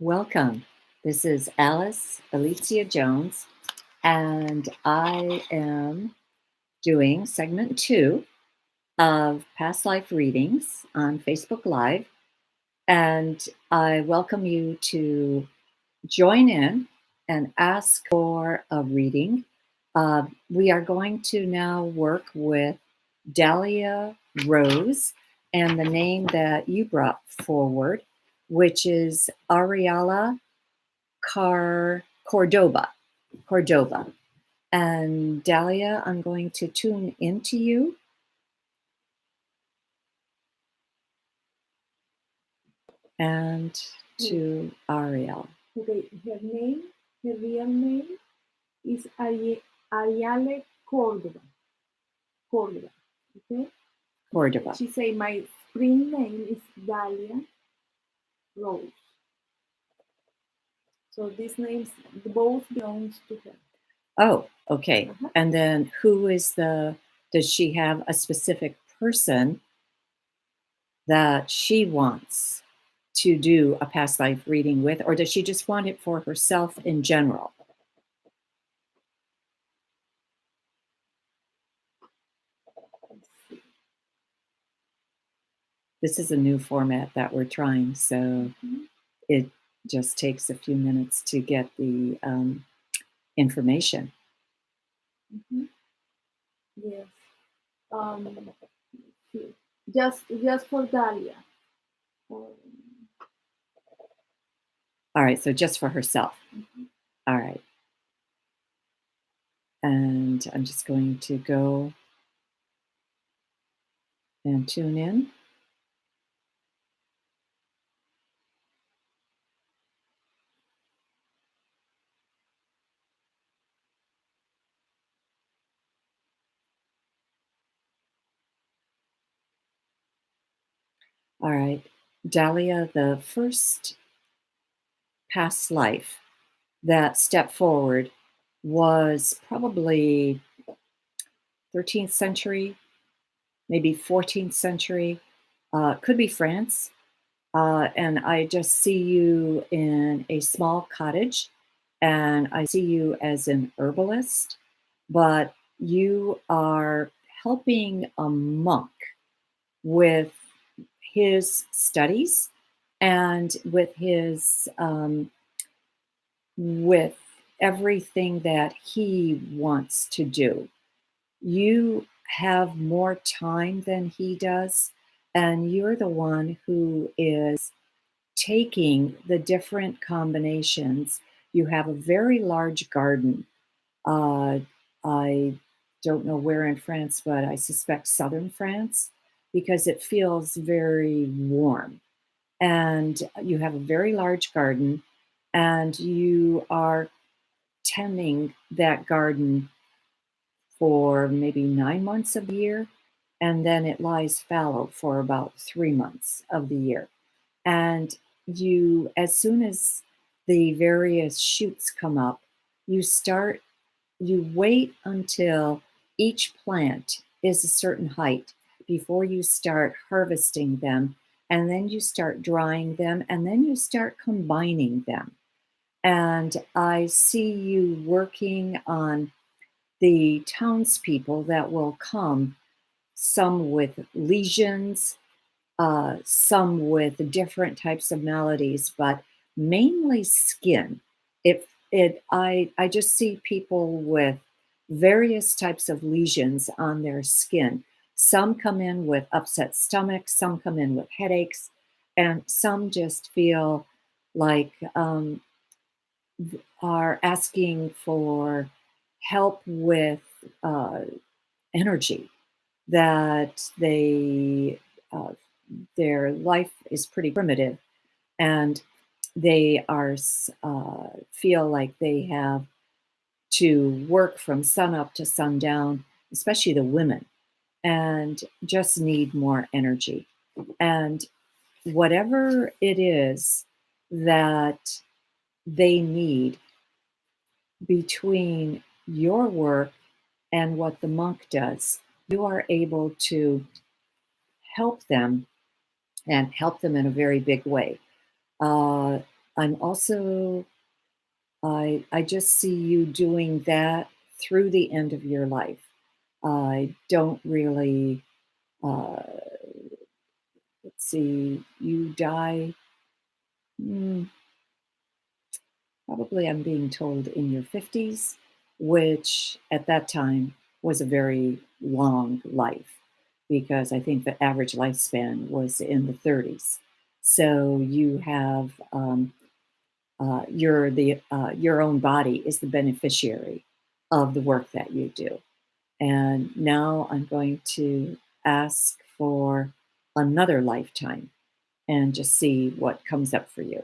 Welcome. This is Alice Alicia Jones, and I am doing segment 2 of Past Life Readings on Facebook Live. And I welcome you to join in and ask for a reading. We are going to now work with Dahlia Rose and the name that you brought forward, which is Ariala Cordoba. And Dahlia, I'm going to tune into you. And to Ariel. Okay, her real name is Ariale Cordova. Okay? Cordoba. She say my spring name is Dahlia Rose. So these names both belongs to her. Oh, okay. And then does she have a specific person that she wants to do a past life reading with, or does she just want it for herself in general? This is a new format that we're trying, so it just takes a few minutes to get the information. Yes. Just for Dahlia. All right, so just for herself. All right. And I'm just going to go and tune in. All right, Dahlia, the first past life that stepped forward was probably 13th century, maybe 14th century, could be France. And I just see you in a small cottage, and I see you as an herbalist, but you are helping a monk with his studies and with his with everything that he wants to do. You have more time than he does, and you're the one who is taking the different combinations. You have a very large garden. I don't know where in France, but I suspect southern France because it feels very warm. And you have a very large garden, and you are tending that garden for maybe 9 months of the year, and then it lies fallow for about 3 months of the year. And you, as soon as the various shoots come up, you wait until each plant is a certain height before you start harvesting them. And then you start drying them, and then you start combining them. And I see you working on the townspeople that will come, some with lesions, some with different types of maladies, but mainly skin. I just see people with various types of lesions on their skin. Some come in with upset stomachs, some come in with headaches, and some just feel like are asking for help with energy, that their life is pretty primitive, and they feel like they have to work from sun up to sundown, especially the women, and just need more energy. And whatever it is that they need, between your work and what the monk does, you are able to help them, and help them in a very big way. I'm also I just see you doing that through the end of your life. I don't really, uh, let's see, you die, mm, probably I'm being told in your 50s, which at that time was a very long life because I think the average lifespan was in the 30s. So you have your own body is the beneficiary of the work that you do. And now I'm going to ask for another lifetime and just see what comes up for you.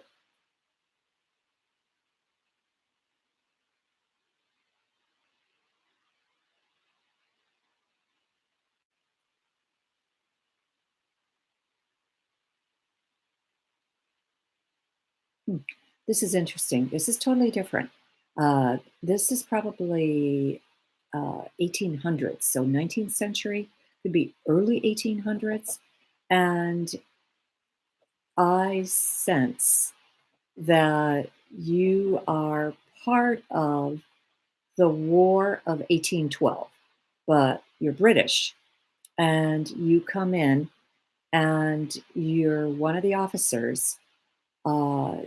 Hmm. This is interesting. This is totally different. This is probably 1800s, so 19th century, could be early 1800s. And I sense that you are part of the War of 1812, but you're British and you come in and you're one of the officers, uh,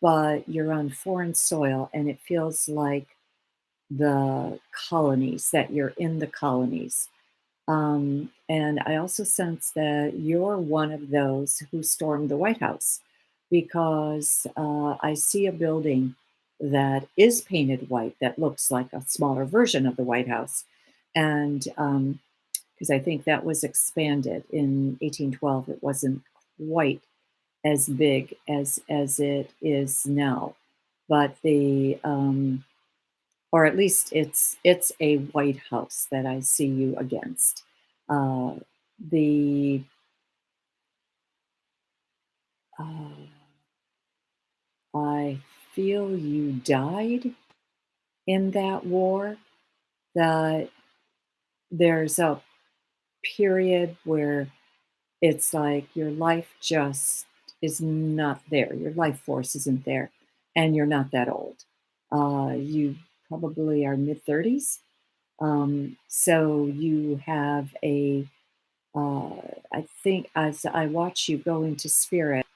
but you're on foreign soil and it feels like the colonies, that you're in the colonies. And I also sense that you're one of those who stormed the White House because I see a building that is painted white that looks like a smaller version of the White House. And because I think that was expanded in 1812, it wasn't quite as big as it is now. But or at least it's a White House that I see you against. Uh, the uh, I feel you died in that war. That there's a period where it's like your life just is not there. Your life force isn't there, and you're not that old. You probably are mid 30s. So you have a I think as I watch you go into spirit,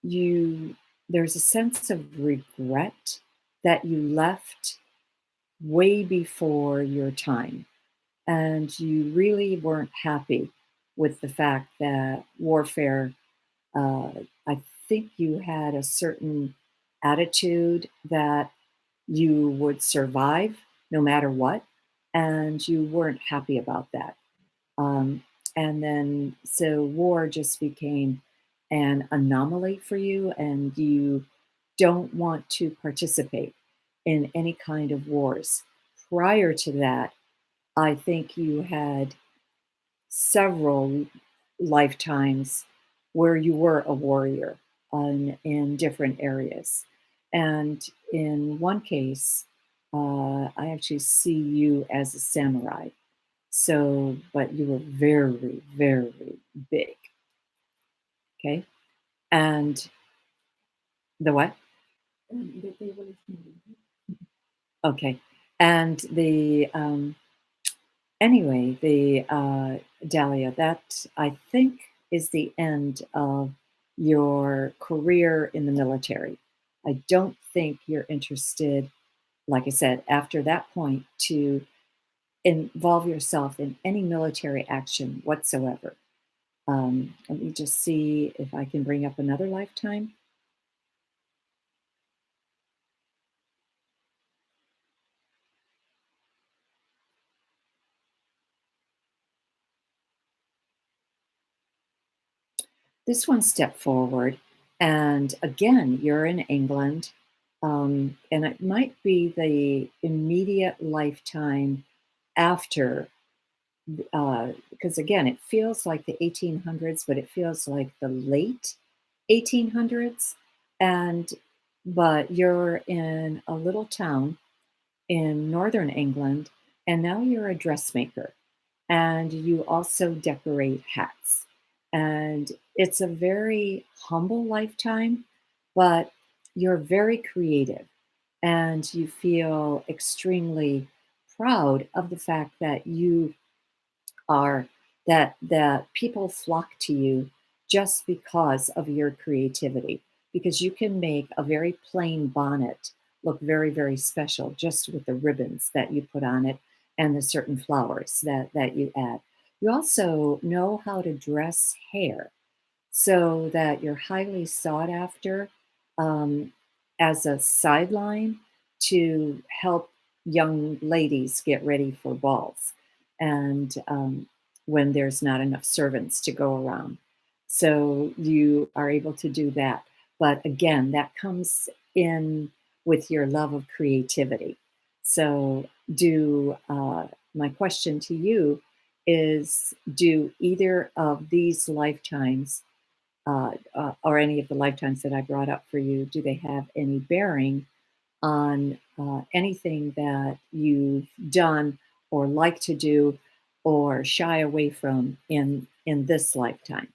you there's a sense of regret that you left way before your time, and you really weren't happy with the fact that warfare. Uh, I think you had a certain attitude that you would survive no matter what, and you weren't happy about that. Um, and then, so war just became an anomaly for you, and you don't want to participate in any kind of wars. Prior to that, I think you had several lifetimes where you were a warrior in different areas. And in one case, I actually see you as a samurai. So, but you were very, very big. Okay. And the what? The table is moving. Okay. And anyway, Dahlia, that I think is the end of your career in the military. I don't think you're interested, like I said, after that point to involve yourself in any military action whatsoever. Let me just see if I can bring up another lifetime. This one stepped forward, and again, you're in England, and it might be the immediate lifetime after, because again, it feels like the 1800s, but it feels like the late 1800s, and but you're in a little town in northern England, and now you're a dressmaker and you also decorate hats. And it's a very humble lifetime, but you're very creative and you feel extremely proud of the fact that you are that people flock to you just because of your creativity, because you can make a very plain bonnet look very, very special just with the ribbons that you put on it and the certain flowers that you add. You also know how to dress hair so that you're highly sought after, um, as a sideline to help young ladies get ready for balls and when there's not enough servants to go around. So you are able to do that. But again, that comes in with your love of creativity. So, my question to you is, do either of these lifetimes or any of the lifetimes that I brought up for you, do they have any bearing on anything that you've done or like to do or shy away from in this lifetime?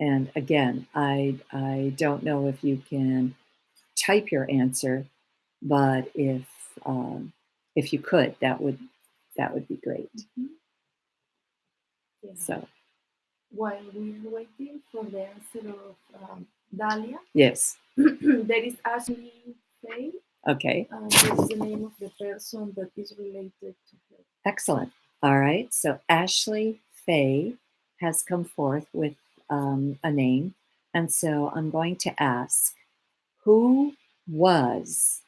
And again, I don't know if you can type your answer, but if you could, that would be great. Mhm. Yeah. So While we're waiting for the answer of Dalia, yes, there is Ashley Faye, okay. and that is the name of the person that is related to her. Excellent. All right. So Ashley Faye has come forth with a name. And so I'm going to ask, who was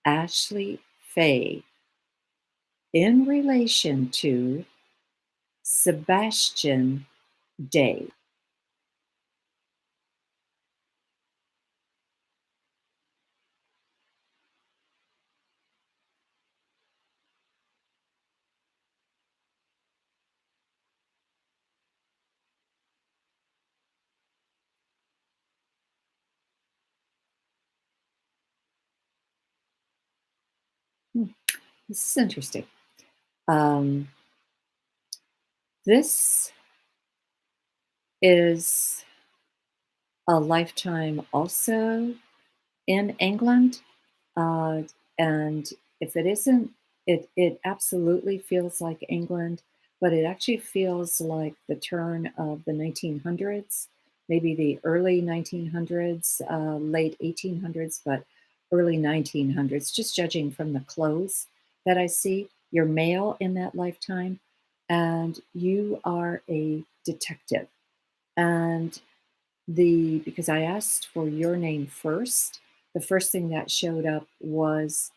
Ashley Faye in relation to Sebastian Day? Hmm, this is interesting. Um, this is a lifetime also in England. Uh, and if it isn't, it absolutely feels like England, but it actually feels like the turn of the 1900s, maybe the early 1900s, late 1800s, but early 1900s, just judging from the clothes that I see. You're male in that lifetime, and you are a detective. And because I asked for your name first, the first thing that showed up was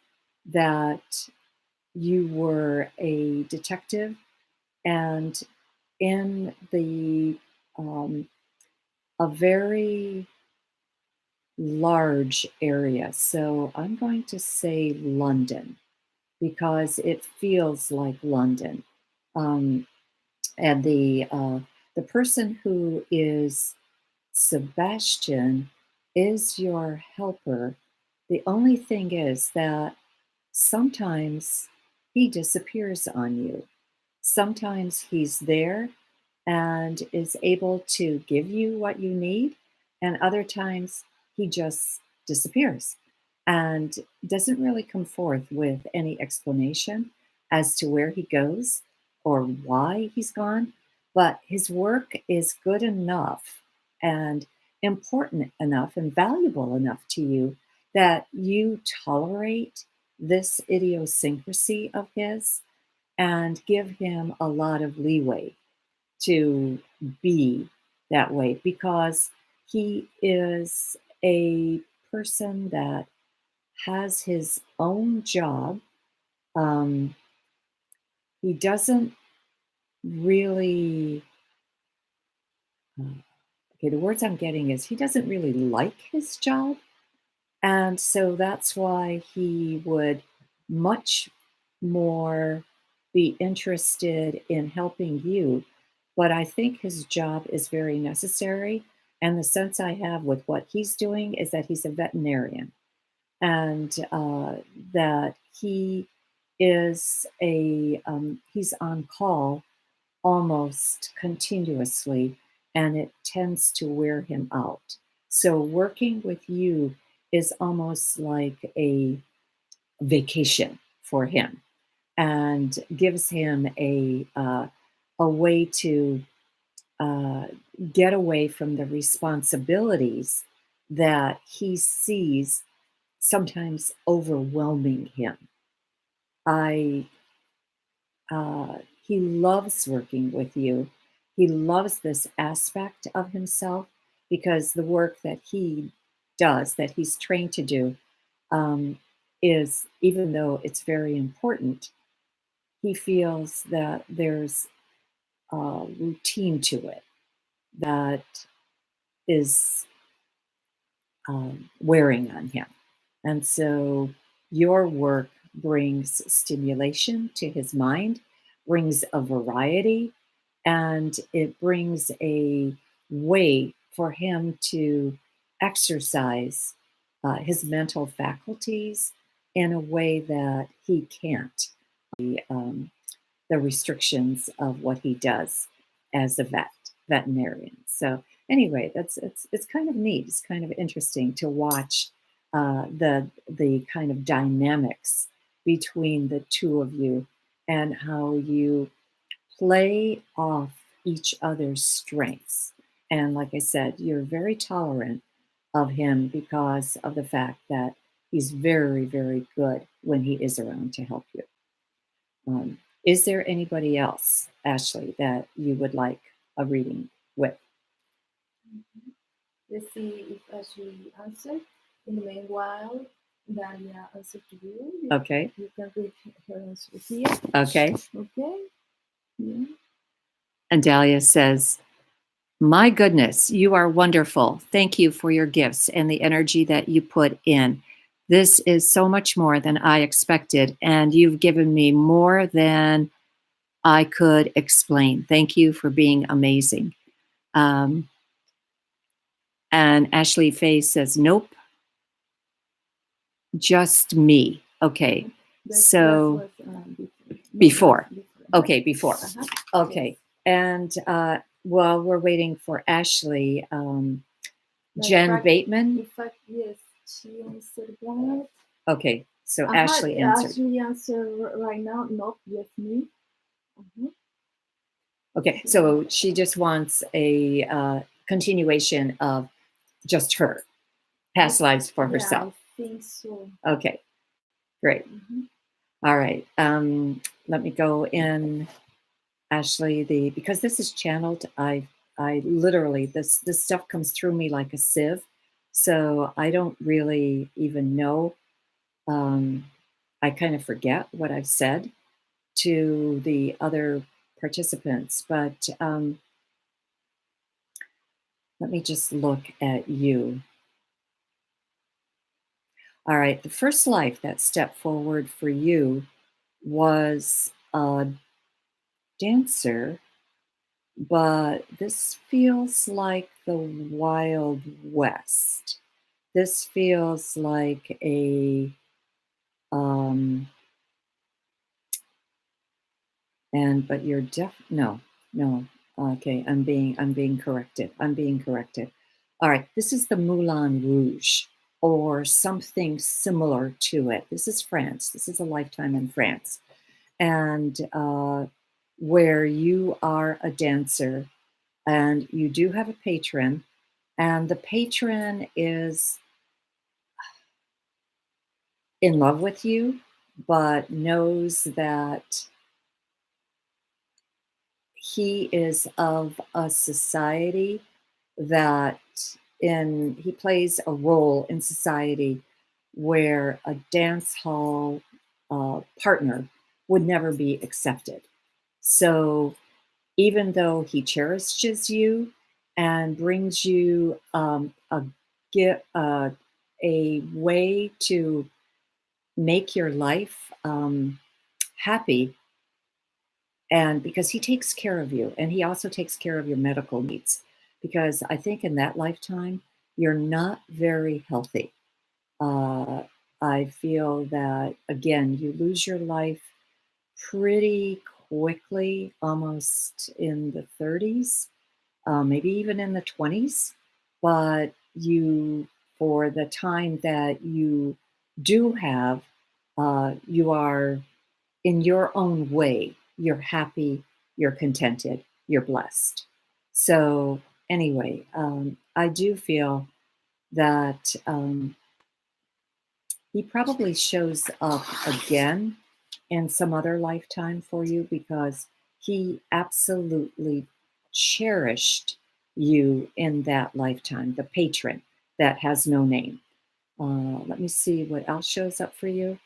that you were a detective and in um, a very large area. So I'm going to say London because it feels like London. Um, and the person who is Sebastian is your helper. The only thing is that sometimes he disappears on you. Sometimes he's there and is able to give you what you need, and other times he just disappears and doesn't really come forth with any explanation as to where he goes or why he's gone. But his work is good enough and important enough and valuable enough to you that you tolerate this idiosyncrasy of his and give him a lot of leeway to be that way because he is a person that has his own job. Um, he doesn't really, okay, the words I'm getting is he doesn't really like his job. And so that's why he would much more be interested in helping you. But I think his job is very necessary. And the sense I have with what he's doing is that he's a veterinarian and that he's on call almost continuously and it tends to wear him out. So working with you is almost like a vacation for him and gives him a way to uh, get away from the responsibilities that he sees sometimes overwhelming him. I he loves working with you. He loves this aspect of himself because the work that he does, that he's trained to do, um, is even though it's very important, he feels that there's a routine to it that is wearing on him. And so your work brings stimulation to his mind, brings a variety, and it brings a way for him to exercise his mental faculties in a way that he can't. Um, the restrictions of what he does as a veterinarian. So anyway, that's it's kind of neat. It's kind of interesting to watch the kind of dynamics between the two of you and how you play off each other's strengths. And like I said, you're very tolerant of him because of the fact that he's very, very good when he is around to help you. Is there anybody else, Ashley, that you would like a reading with? Let's see if Ashley answered. In the meanwhile, Dalia answered to you. Okay. You can read her answer here. Okay. Okay. Yeah. And Dahlia says, my goodness, you are wonderful. Thank you for your gifts and the energy that you put in. This is so much more than I expected, and you've given me more than I could explain. Thank you for being amazing. And Ashley Faye says, nope, just me. Okay. So before. Okay, before. Okay. Yes. And while we're waiting for Ashley, Jen Bateman. In fact, yes, she answered that. Okay, so Ashley answered. Ashley answered right now, not just me. Okay, so she just wants a continuation of just her past lives for herself. I think so. Okay, great. All right, let me go in, Ashley. Because this is channeled, I literally this stuff comes through me like a sieve, so I don't really even know. I kind of forget what I've said to the other participants, but let me just look at you. All right, the first life that stepped forward for you was a dancer, but this feels like the Wild West. This feels like a but you're no. Okay, I'm being corrected. All right, this is the Moulin Rouge or something similar to it. This is France. This is a lifetime in France, and where you are a dancer, and you do have a patron, and the patron is in love with you, but knows that he is of a society that he plays a role in society where a dance hall partner would never be accepted. So even though he cherishes you and brings you a way to make your life happy, and because he takes care of you, and he also takes care of your medical needs, because I think in that lifetime you're not very healthy. I feel that again you lose your life pretty quickly, almost in the 30s, maybe even in the 20s, but you, for the time that you do have, you are in your own way. You're happy, you're contented, you're blessed. So, anyway, I do feel that he probably shows up again in some other lifetime for you because he absolutely cherished you in that lifetime, the patron that has no name. Let me see what else shows up for you.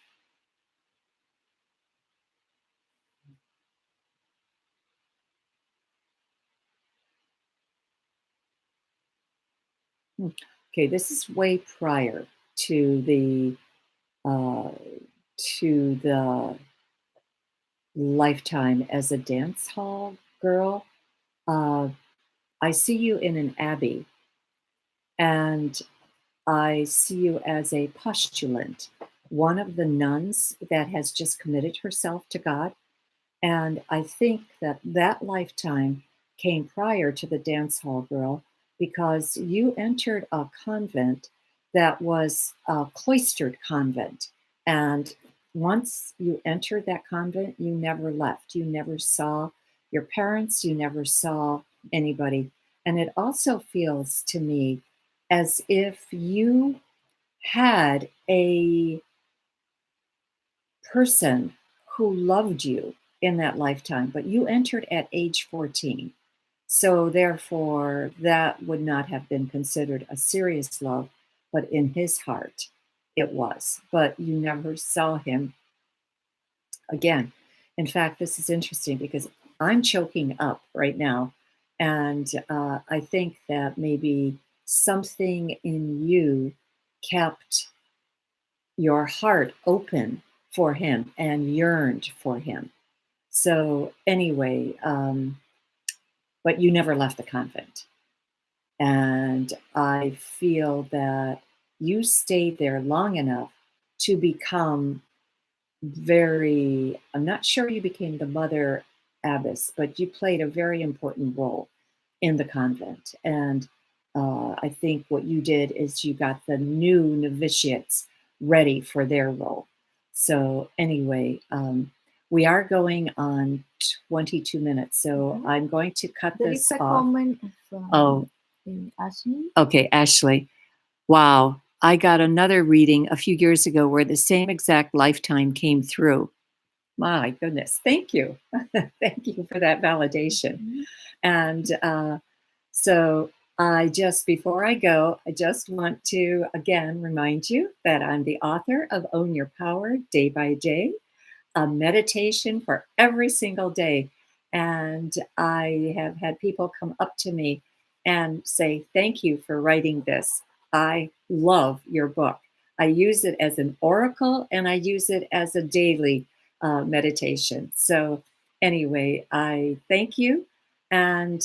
Hmm. Okay, this is way prior to uh, the lifetime as a dance hall girl. Uh, I see you in an abbey, and I see you as a postulant, one of the nuns that has just committed herself to God. And I think that that lifetime came prior to the dance hall girl because you entered a convent that was a cloistered convent. And once you entered that convent, you never left. You never saw your parents, you never saw anybody. And it also feels to me as if you had a person who loved you in that lifetime, but you entered at age 14. So, therefore, that would not have been considered a serious love, but in his heart, it was. But you never saw him again. In fact, this is interesting because I'm choking up right now. And I think that maybe something in you kept your heart open for him and yearned for him. So, anyway, but you never left the convent. And I feel that you stayed there long enough to become very, I'm not sure you became the mother abbess, but you played a very important role in the convent. And I think what you did is you got the new novitiates ready for their role. So, anyway, we are going on 22 minutes. So, Mhm. I'm going to cut There is this a off. comment Oh, from Ashley. okay, Ashley. Wow. I got another reading a few years ago where the same exact lifetime came through. My goodness. Thank you. Thank you for that validation. Mhm. And so I just, before I go, I just want to again remind you that I'm the author of Own Your Power Day by Day, a meditation for every single day. And I have had people come up to me and say, "Thank you for writing this. I love your book. I use it as an oracle and I use it as a daily meditation." So, anyway, I thank you and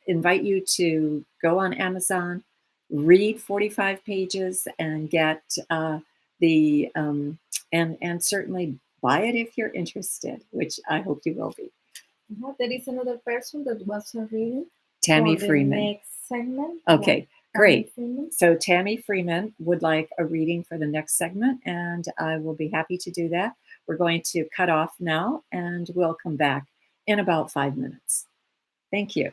invite you to go on Amazon, read 45 pages, and get and certainly buy it if you're interested, which I hope you will be. There is another person that wants a reading Tammy for the Freeman. next segment. Okay, Tammy great. Freeman. So Tammy Freeman would like a reading for the next segment, and I will be happy to do that. We're going to cut off now, and we'll come back in about 5 minutes. Thank you.